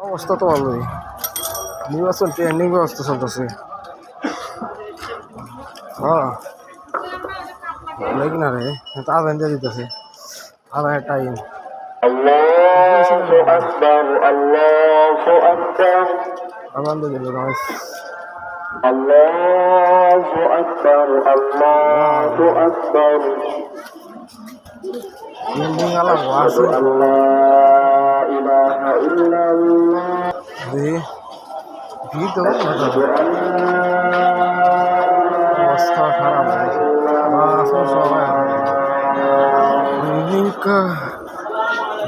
অবস্থা তো ভালোই, নির্বাচন ট্রেন্ডিং ব্যবস্থা চলতেছে। হ্যাঁ ভালোই কিনা রে, আদান দিয়ে দিতেছে আদানের টাইম। আদান দিয়ে দিল গাইস। ট্রেন্ডিং আলা আছে ভিড় তো অবস্থা খারাপ হয়েছে। সবাই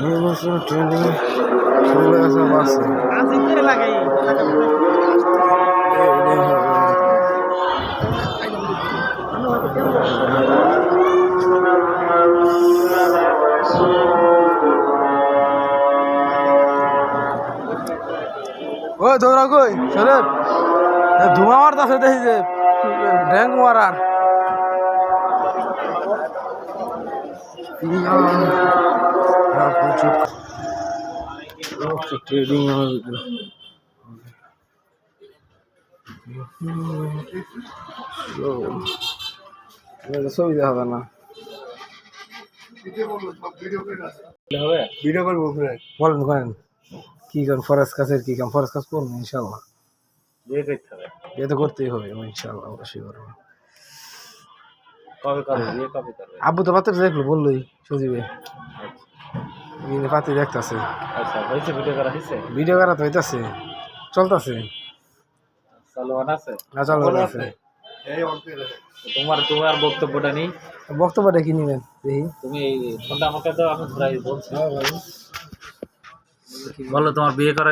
নির্বাচন ট্রেন্ডিং চলে আসা বাসে ওই দৌড়া কই চলে ধোঁয়া মারতেছে, দেখি যে ড্যাং মারার ট্রেডিং ছবি দেখা না ভিডিও করবো। বলেন করেন কি করেন, ফরেস্ট কাছের কি কাম? ফরেস্ট কাজ করবো ইনশাল্লাহ, বিয়ে তো করতেই হবে ইনশাল্লাহ, অবশ্যই করবো। আব্বু তো পাত্র দেখলো, বললোই সজীবে পাতি দেখতেছে। ভিডিও করা তো হইতাছে, চলতেছে তোমার বক্তব্যটা নেই। বক্তব্যটা কি নিবেন দেখি? তুমি ফোনটা আমাকে দাও, আমি ঘুরাই বলছি। বলো তোমার বিয়ে করা